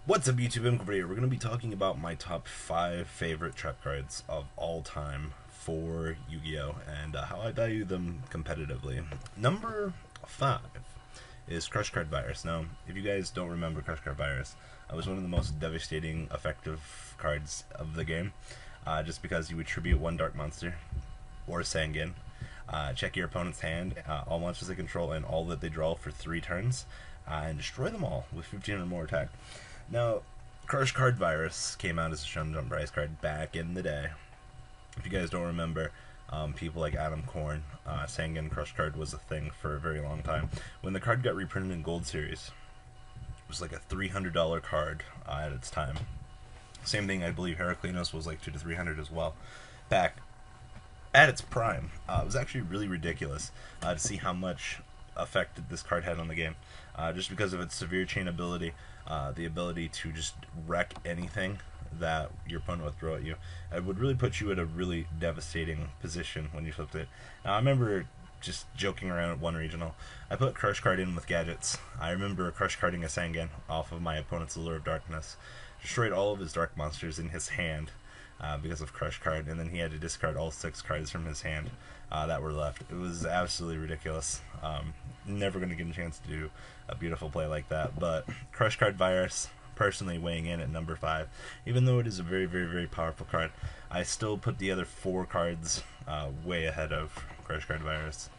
What's up, YouTube? I'm here. We're going to be talking about my top 5 favorite trap cards of all time for Yu-Gi-Oh! And how I value them competitively. Number 5 is Crush Card Virus. Now, if you guys don't remember Crush Card Virus, it was one of the most devastating, effective cards of the game. Just because you would tribute one Dark Monster or Sangan, check your opponent's hand, all monsters they control, and all that they draw for 3 turns, and destroy them all with 15 or more attack. Now, Crush Card Virus came out as a Shonen Jump prize card back in the day. If you guys don't remember, people like Adam Korn, Sangan Crush Card was a thing for a very long time. When the card got reprinted in Gold Series, it was like a $300 card at its time. Same thing, I believe Heraclinos was like $200 to $300 as well. Back at its prime, it was actually really ridiculous to see how much effect this card had on the game, just because of its severe chain ability, the ability to just wreck anything that your opponent would throw at you. It would really put you at a really devastating position when you flipped it. Now, I remember just joking around at one regional. I put Crush Card in with gadgets. I remember Crush Carding a Sangan off of my opponent's Allure of Darkness. Destroyed all of his dark monsters in his hand because of Crush Card, and then he had to discard all 6 cards from his hand that were left. It was absolutely ridiculous. Never going to get a chance to do a beautiful play like that, but Crush Card Virus, personally weighing in at number 5. Even though it is a very, very, very powerful card, I still put the other 4 cards way ahead of Crush Card Virus.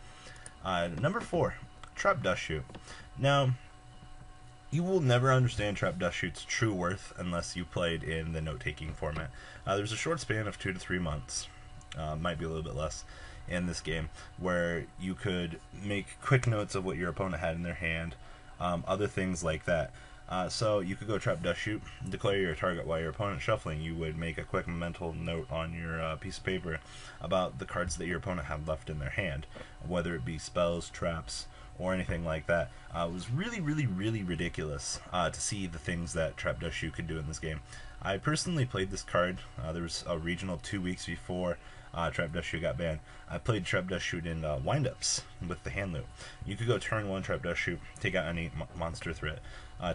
Number 4, Trap Dust Shoot. Now, you will never understand Trap Dust Shoot's true worth unless you played in the note-taking format. There's a short span of 2 to 3 months, might be a little bit less, in this game, where you could make quick notes of what your opponent had in their hand, other things like that. So you could go Trap Dust Shoot, declare your target while your opponent's shuffling. You would make a quick mental note on your piece of paper about the cards that your opponent had left in their hand, whether it be spells, traps, or anything like that. It was really, really, really ridiculous to see the things that Trap Dust Shoot could do in this game. I personally played this card. There was a regional 2 weeks before Trap Dust Shoot got banned. I played Trap Dust Shoot in windups with the hand loop. You could go turn 1 Trap Dust Shoot, take out any monster threat,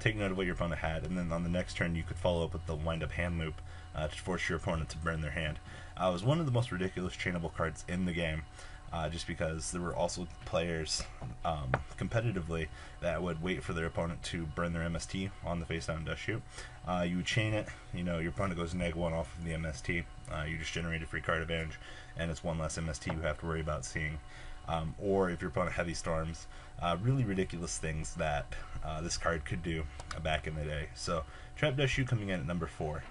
take note of what your opponent had, and then on the next turn you could follow up with the wind-up hand loop to force your opponent to burn their hand. It was one of the most ridiculous chainable cards in the game, just because there were also players competitively that would wait for their opponent to burn their MST on the face-down Dust Shoot. You would chain it, your opponent goes -1 off of the MST, you just generate a free card advantage, and it's 1 less MST you have to worry about seeing. Or if your opponent heavy storms, really ridiculous things that this card could do back in the day. So Trap Dust Shoot coming in at number 4.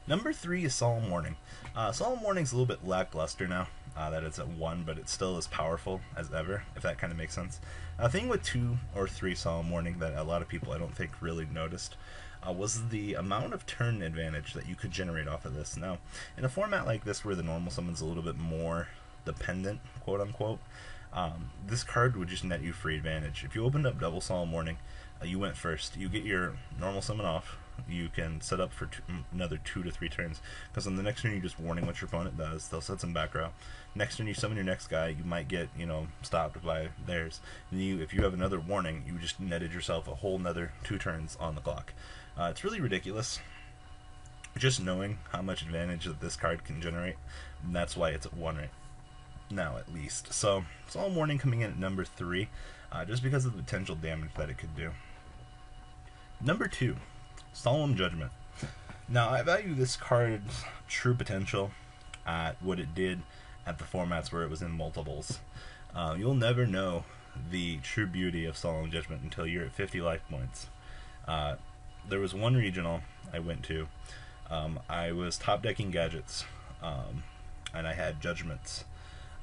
Number 3 is Solemn Warning. Solemn Warning is a little bit lackluster now that it's at 1, but it's still as powerful as ever, if that kind of makes sense. A thing with 2 or 3 Solemn Warning that a lot of people I don't think really noticed was the amount of turn advantage that you could generate off of this. Now, in a format like this where the normal summon's a little bit more dependent, quote unquote, this card would just net you free advantage. If you opened up double Solemn Warning, you went first, you get your normal summon off, you can set up for another 2 to 3 turns, because on the next turn you're just warning what your opponent does, they'll set some back row. Next turn you summon your next guy, you might get, stopped by theirs. And if you have another warning, you just netted yourself a whole another 2 turns on the clock. It's really ridiculous, just knowing how much advantage that this card can generate, and that's why it's at 1 right now at least. So, Solemn Warning coming in at number 3, just because of the potential damage that it could do. Number 2, Solemn Judgment. Now, I value this card's true potential at what it did at the formats where it was in multiples. You'll never know the true beauty of Solemn Judgment until you're at 50 life points. There was one regional I went to. I was top decking gadgets, and I had judgments,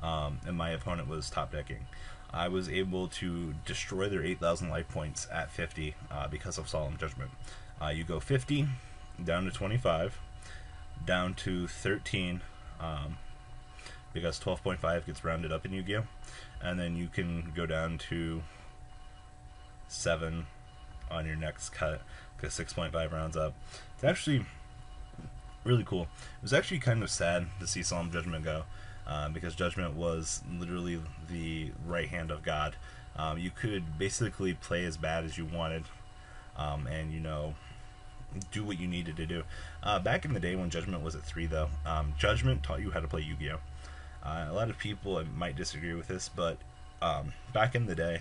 and my opponent was top decking. I was able to destroy their 8,000 life points at 50 because of Solemn Judgment. You go 50, down to 25, down to 13, because 12.5 gets rounded up in Yu-Gi-Oh! And then you can go down to 7 on your next cut, because 6.5 rounds up. It's actually really cool. It was actually kind of sad to see Solemn Judgment go, because Judgment was literally the right hand of God. You could basically play as bad as you wanted, and do what you needed to do. Back in the day when Judgment was at 3, though, Judgment taught you how to play Yu-Gi-Oh! A lot of people might disagree with this, but back in the day,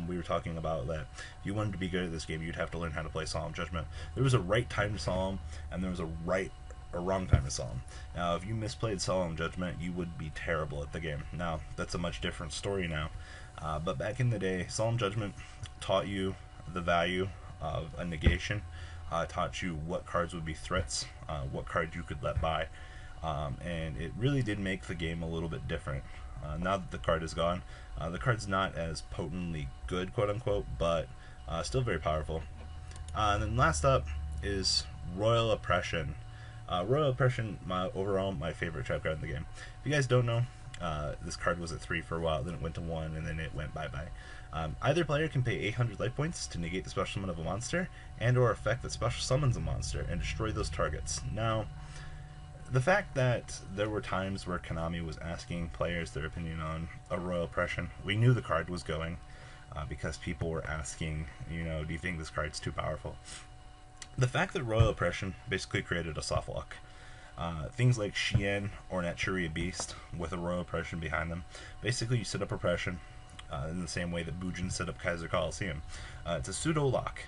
we were talking about that if you wanted to be good at this game, you'd have to learn how to play Solemn Judgment. There was a right time to Solemn, and there was a wrong time to Solemn. Now, if you misplayed Solemn Judgment, you would be terrible at the game. Now, that's a much different story now. But back in the day, Solemn Judgment taught you the value of a negation, taught you what cards would be threats, what cards you could let by, and it really did make the game a little bit different. Now that the card is gone, the card's not as potently good, quote-unquote, but still very powerful. And then last up is Royal Oppression. Royal Oppression, overall my favorite trap card in the game. If you guys don't know, this card was at 3 for a while, then it went to 1, and then it went bye-bye. Either player can pay 800 life points to negate the special summon of a monster, and or effect that special summons a monster, and destroy those targets. Now, the fact that there were times where Konami was asking players their opinion on a Royal Oppression, we knew the card was going, because people were asking, you know, do you think this card's too powerful? The fact that Royal Oppression basically created a soft lock. Things like Shien or Naturia Beast with a Royal Oppression behind them. Basically, you set up Oppression in the same way that Bujin set up Kaiser Coliseum. It's a pseudo lock.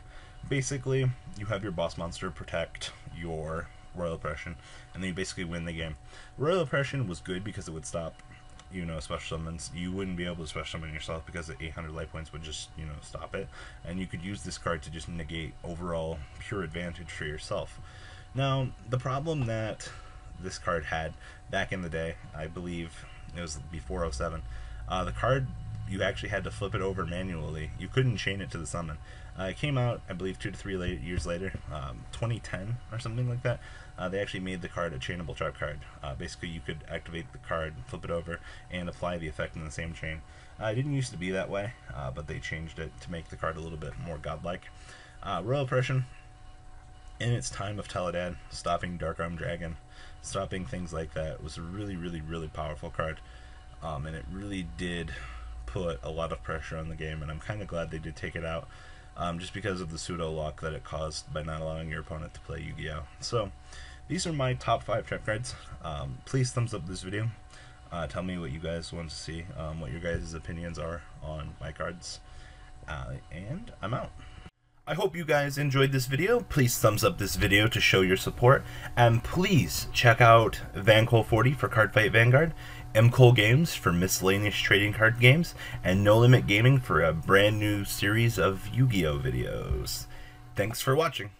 Basically, you have your boss monster protect your Royal Oppression, and then you basically win the game. Royal Oppression was good because it would stop, you know, special summons. You wouldn't be able to special summon yourself because the 800 life points would just, you know, stop it. And you could use this card to just negate overall pure advantage for yourself. Now, the problem that this card had back in the day, I believe it was before 07, the card, you actually had to flip it over manually. You couldn't chain it to the summon. It came out, I believe, 2 to 3 years later, 2010 or something like that. They actually made the card a chainable trap card. Basically, you could activate the card, flip it over, and apply the effect in the same chain. It didn't used to be that way, but they changed it to make the card a little bit more godlike. Royal Oppression, in its time of Teledad, stopping Dark Arm Dragon, stopping things like that, was a really, really, really powerful card. And it really did put a lot of pressure on the game, and I'm kind of glad they did take it out, just because of the pseudo lock that it caused by not allowing your opponent to play Yu-Gi-Oh! So, these are my top 5 trap cards. Please thumbs up this video. Tell me what you guys want to see, what your guys' opinions are on my cards, and I'm out. I hope you guys enjoyed this video. Please thumbs up this video to show your support, and please check out Vanguard 40 for Cardfight Vanguard, M-Kohl Games for miscellaneous trading card games, and No Limit Gaming for a brand new series of Yu-Gi-Oh videos. Thanks for watching.